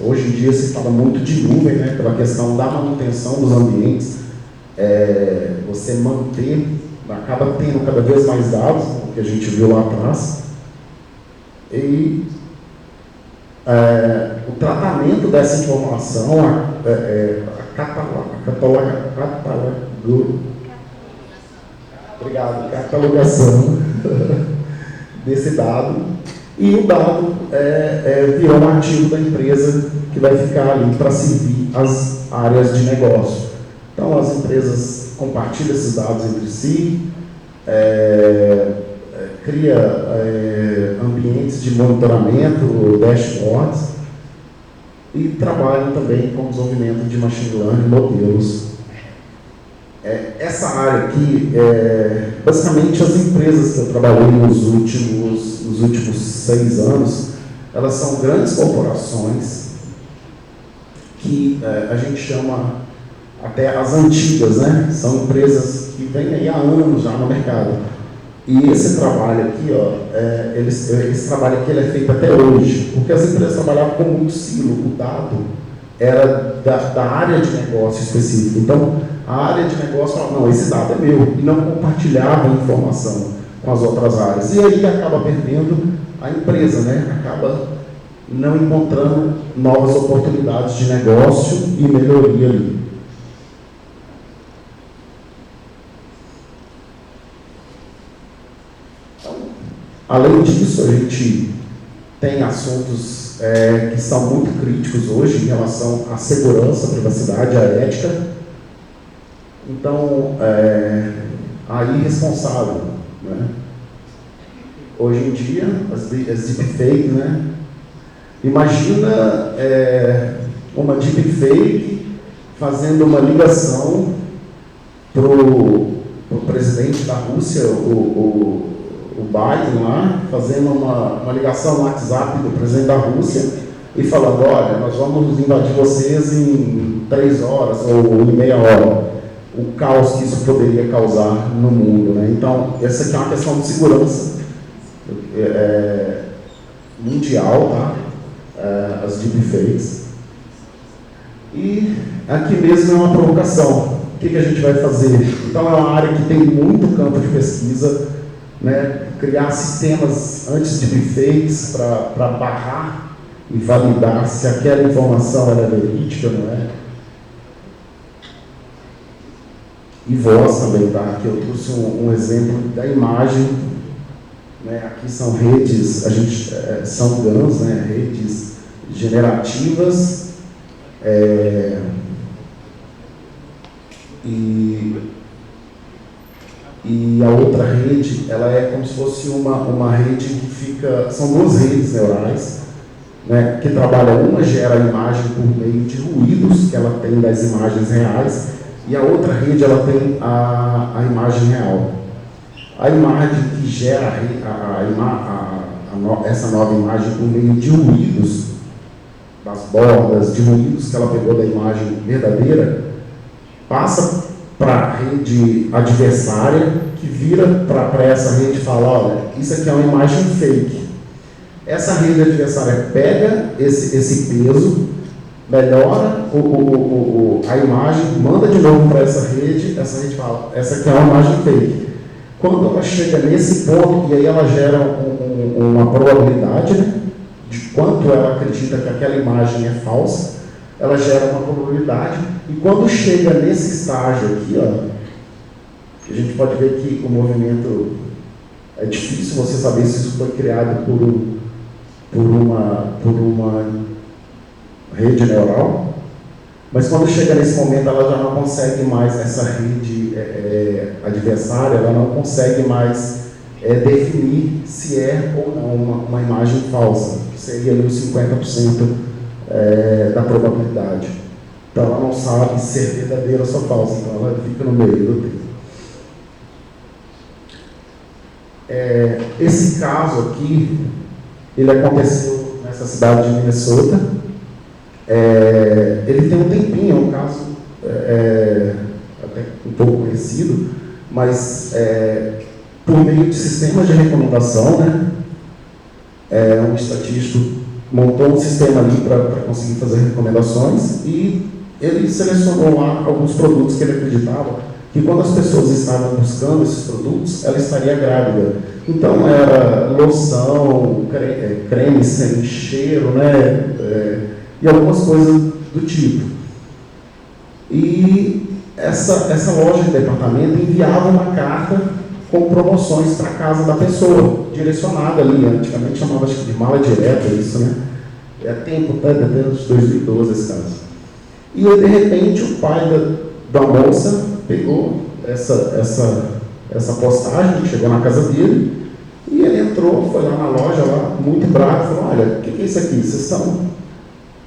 Hoje em dia se fala muito de nuvem, né, pela questão da manutenção dos ambientes. Você acaba tendo cada vez mais dados, o que a gente viu lá atrás, e o tratamento dessa informação, catalogação desse dado, e o dado virou um ativo da empresa que vai ficar ali para servir as áreas de negócio. Então, as empresas compartilham esses dados entre si, cria ambientes de monitoramento, dashboards, e trabalham também com desenvolvimento de machine learning, modelos. Essa área aqui, basicamente as empresas que eu trabalhei nos últimos 6 anos, elas são grandes corporações que a gente chama até as antigas, né? São empresas que vêm aí há anos já no mercado. E esse trabalho aqui, esse trabalho aqui ele é feito até hoje, porque as empresas trabalhavam com muito silo, o dado era da área de negócio específica. Então, a área de negócio falava, não, esse dado é meu, e não compartilhava a informação com as outras áreas. E aí acaba perdendo a empresa, né? Acaba não encontrando novas oportunidades de negócio e melhoria ali. Então, além disso, a gente tem assuntos que são muito críticos hoje em relação à segurança, à privacidade, à ética. Então, a irresponsável, né? Hoje em dia, as deepfakes, né? Imagina uma deepfake fazendo uma ligação para o presidente da Rússia, o Biden lá, fazendo uma ligação no WhatsApp do presidente da Rússia e falando, olha, nós vamos invadir vocês em 3 horas ou em meia hora. O caos que isso poderia causar no mundo, né? Então, essa aqui é uma questão de segurança mundial, tá? As deepfakes. E aqui mesmo é uma provocação. O que a gente vai fazer? Então, é uma área que tem muito campo de pesquisa, né? Criar sistemas anti-deepfakes para barrar e validar se aquela informação era verídica, não é? E voz também, tá? Aqui eu trouxe um exemplo da imagem, né? Aqui são redes, são GANs, né? Redes generativas, e a outra rede, ela é como se fosse uma rede que fica, são 2 redes neurais, né? Que trabalham, uma gera a imagem por meio de ruídos que ela tem das imagens reais, e a outra rede ela tem a imagem real. A imagem que gera essa nova imagem por meio de ruídos, das bordas, de ruídos que ela pegou da imagem verdadeira, passa para a rede adversária, que vira para essa rede e fala, olha, isso aqui é uma imagem fake. Essa rede adversária pega esse peso, melhora a imagem, manda de novo para essa rede fala, essa aqui é uma imagem fake. Quando ela chega nesse ponto, e aí ela gera uma probabilidade, né, de quanto ela acredita que aquela imagem é falsa, ela gera uma probabilidade, e quando chega nesse estágio aqui, ó, a gente pode ver que o movimento, é difícil você saber se isso foi criado por uma rede neural, mas quando chega nesse momento ela já não consegue mais, essa rede adversária, ela não consegue mais definir se é ou não uma imagem falsa, que seria ali os 50% da probabilidade. Então ela não sabe se é verdadeira ou só falsa, então ela fica no meio do tempo. Esse caso aqui, ele aconteceu nessa cidade de Minnesota. Ele tem um tempinho, é um caso até um pouco conhecido, mas por meio de sistemas de recomendação, né, um estatístico montou um sistema ali para conseguir fazer recomendações, e ele selecionou lá alguns produtos que ele acreditava que quando as pessoas estavam buscando esses produtos, ela estaria grávida. Então era loção, creme sem cheiro, né, e algumas coisas do tipo. E essa loja de departamento enviava uma carta com promoções para a casa da pessoa, direcionada ali, antigamente chamava acho que de mala direta isso, né? É tempo, tá? Desde 2012 esse caso. E de repente o pai da moça pegou essa postagem, chegou na casa dele, e entrou, foi lá na loja, lá, muito bravo, falou, olha, o que é isso aqui? Vocês estão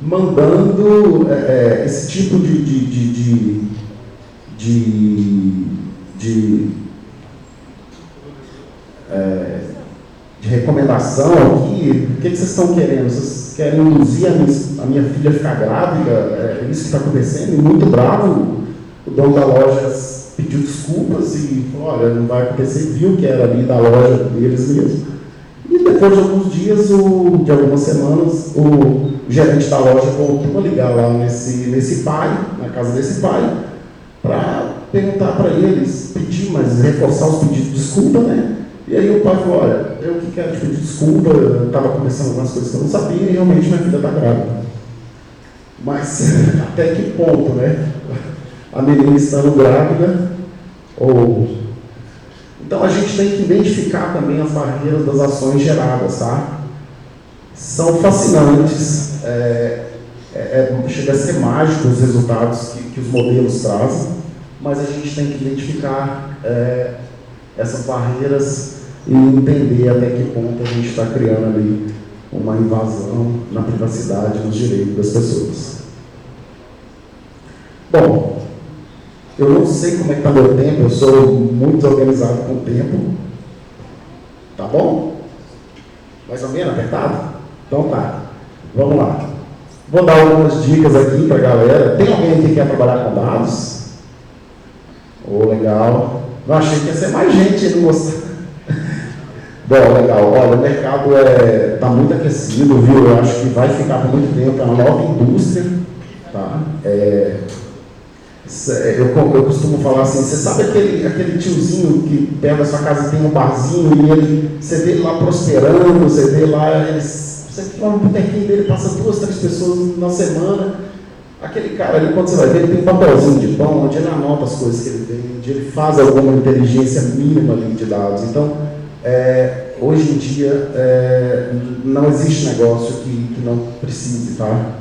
mandando esse tipo de recomendação aqui, o que vocês estão querendo? Vocês querem induzir a minha filha a ficar grávida? É isso que está acontecendo? E muito bravo, o dono da loja pediu desculpas e falou, olha, não vai acontecer, viu que era ali da loja deles mesmo. E depois de alguns dias, de algumas semanas, o gerente da loja voltou a ligar lá nesse pai, na casa desse pai, para perguntar para eles, pedir, mas reforçar os pedidos de desculpa, né? E aí o pai falou, olha, eu que quero te pedir desculpa, eu estava começando algumas coisas que eu não sabia e realmente minha filha está grávida. Mas até que ponto, né? A menina estando grávida, Então a gente tem que identificar também as barreiras das ações geradas, tá? São fascinantes, chega a ser mágico os resultados que os modelos trazem, mas a gente tem que identificar essas barreiras e entender até que ponto a gente está criando ali uma invasão na privacidade, nos direitos das pessoas. Bom, eu não sei como é que está meu tempo, eu sou muito organizado com o tempo. Tá bom? Mais ou menos apertado? Então tá, vamos lá. Vou dar algumas dicas aqui para a galera. Tem alguém aqui que quer trabalhar com dados? Legal. Não achei que ia ser mais gente, não gostou. Bom, legal. Olha, o mercado está muito aquecido, viu? Eu acho que vai ficar por muito tempo, é uma nova indústria. Tá? Eu costumo falar assim, você sabe aquele tiozinho que perto da sua casa tem um barzinho e você vê ele lá prosperando, você vê lá, você vai no botequinho dele, passa 2, 3 pessoas na semana. Aquele cara ali, quando você vai ver, ele tem um papelzinho de pão, onde ele anota as coisas que ele tem, onde ele faz alguma inteligência mínima ali de dados. Então, hoje em dia, não existe negócio que não precise, tá?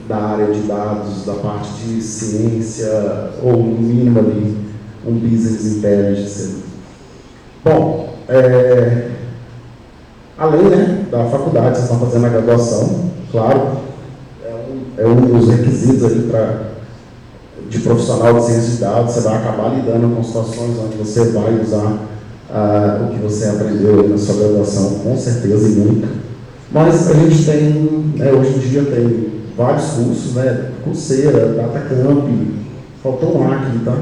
Da área de dados, da parte de ciência, ou no mínimo ali, um business intelligence. Bom, além, né, da faculdade, vocês estão fazendo a graduação, claro, é um dos requisitos aí de profissional de ciência de dados, você vai acabar lidando com situações onde você vai usar o que você aprendeu aí na sua graduação, com certeza e muito. Mas a gente tem, hoje em dia tem vários cursos, né? Coursera, Datacamp, faltou um aqui, tá?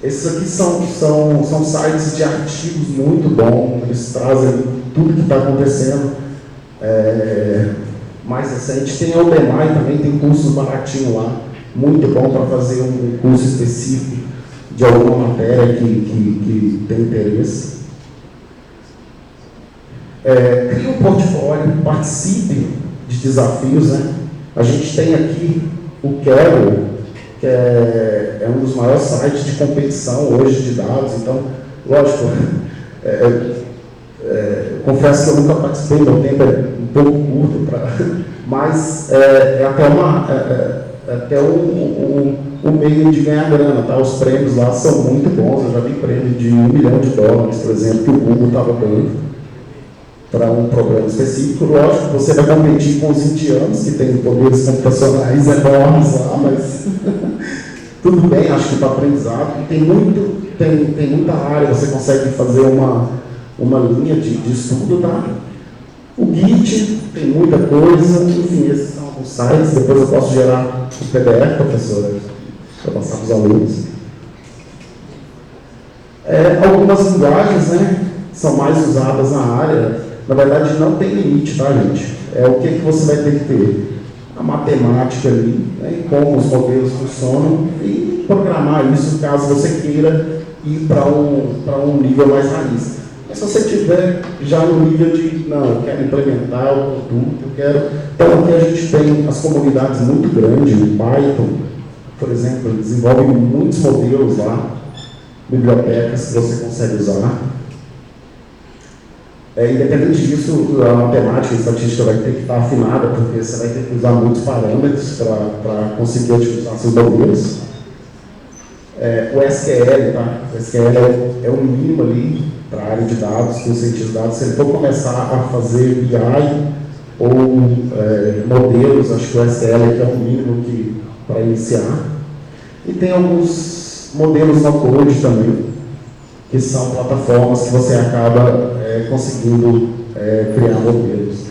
Esses aqui são sites de artigos muito bons, eles trazem tudo que está acontecendo. Mais recente, tem a Udemy também, tem cursos baratinhos lá, muito bom para fazer um curso específico de alguma matéria que tem interesse. Crie um portfólio, participe de desafios, né? A gente tem aqui o Kaggle, que é um dos maiores sites de competição hoje de dados, então, lógico, confesso que eu nunca participei, meu tempo é um pouco curto, mas até um meio de ganhar grana, tá? Os prêmios lá são muito bons, eu já vi prêmio de $1 milhão, por exemplo, que o Google estava dando para um programa específico. Lógico, você vai competir com os indianos, que têm poderes computacionais enormes lá, mas tudo bem, acho que para aprendizado. E tem muita área, você consegue fazer uma linha de estudo, tá? O Git tem muita coisa, enfim, esses são alguns sites, depois eu posso gerar o PDF, professora, para passar para os alunos. Algumas linguagens, né, são mais usadas na área. Na verdade, não tem limite, tá, gente? O que você vai ter que ter? A matemática ali, né, como os modelos funcionam, e programar isso caso você queira ir para um nível mais raiz. Mas se você estiver já no nível de, não, eu quero implementar o produto, eu quero... Então, aqui a gente tem as comunidades muito grandes, o Python, por exemplo, desenvolve muitos modelos lá, bibliotecas que você consegue usar. Independente disso, a matemática e a estatística vai ter que estar afinada, porque você vai ter que usar muitos parâmetros para conseguir otimizar seus modelos. O SQL, tá? O SQL é o mínimo ali para a área de dados, que o cientista de dados, se ele for começar a fazer BI ou modelos, acho que o SQL é o mínimo para iniciar. E tem alguns modelos no code também, que são plataformas que você acaba conseguindo criar modelos.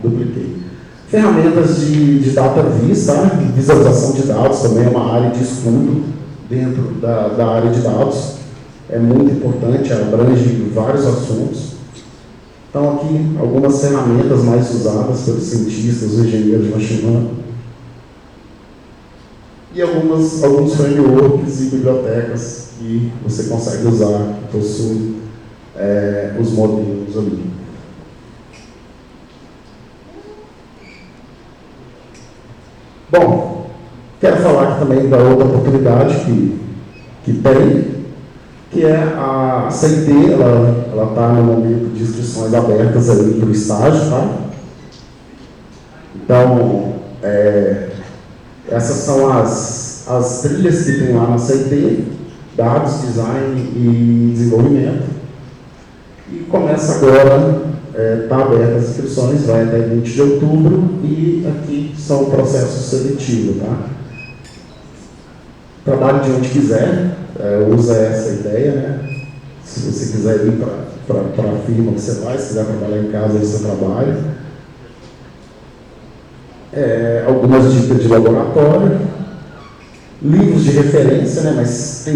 Dupliquei. Ferramentas de data vis, tá? Visualização de dados também é uma área de estudo dentro da área de dados. É muito importante, abrange vários assuntos. Então, aqui, algumas ferramentas mais usadas pelos cientistas, engenheiros de machine learning. E alguns frameworks e bibliotecas que você consegue usar, que possuem os modelos ali. Bom, quero falar aqui também da outra oportunidade que tem, que é a CIT. Ela está no momento de inscrições abertas aí para o estágio, tá? Então, essas são as trilhas que tem lá na CIT: dados, design e desenvolvimento. E começa agora, está aberta as inscrições, vai até 20 de outubro, e aqui são o processo seletivo, tá? Trabalhe de onde quiser, usa essa ideia, né? Se você quiser ir para a firma, você vai. Se quiser trabalhar em casa, você trabalha. Algumas dicas de laboratório, livros de referência, né? Mas tem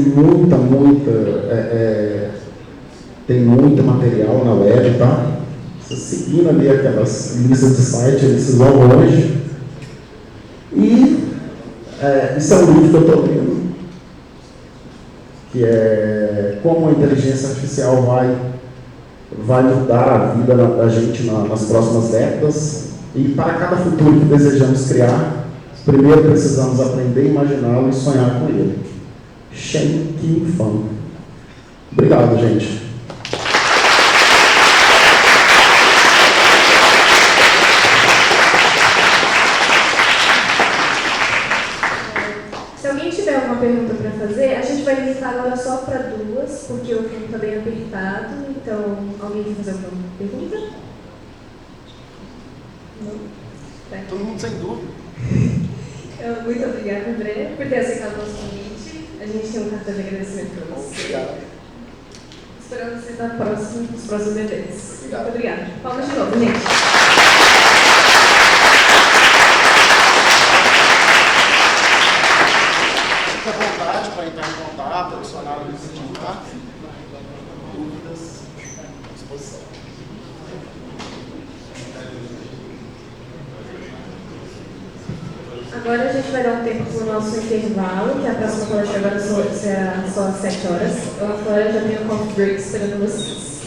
muito material na web, tá? Você seguindo ali aquelas listas de site, eles vão longe. E isso é um livro que eu estou lendo, que é Como a Inteligência Artificial vai mudar a vida da gente nas próximas décadas. E para cada futuro que desejamos criar, primeiro precisamos aprender, imaginá-lo e sonhar com ele. Shen Qi Fang. Obrigado, gente. Se alguém tiver alguma pergunta para fazer, a gente vai limitar agora só para 2, porque o tempo está bem apertado. Então, alguém quer fazer alguma pergunta? Não? Todo mundo sem dúvida. Muito obrigada, André, por ter aceitado o nosso convite. A gente tem um cartão de agradecimento para você. Obrigado. Esperando você nos próximos eventos. Obrigado. Muito obrigada. Palmas de novo, gente. Fique à vontade para entrar em contato, adicionar o LinkedIn, tá? Dúvidas, à disposição. Agora a gente vai dar um tempo para o nosso intervalo, que a próxima palestra agora será só às 7 horas. Eu agora já tenho um coffee break esperando vocês.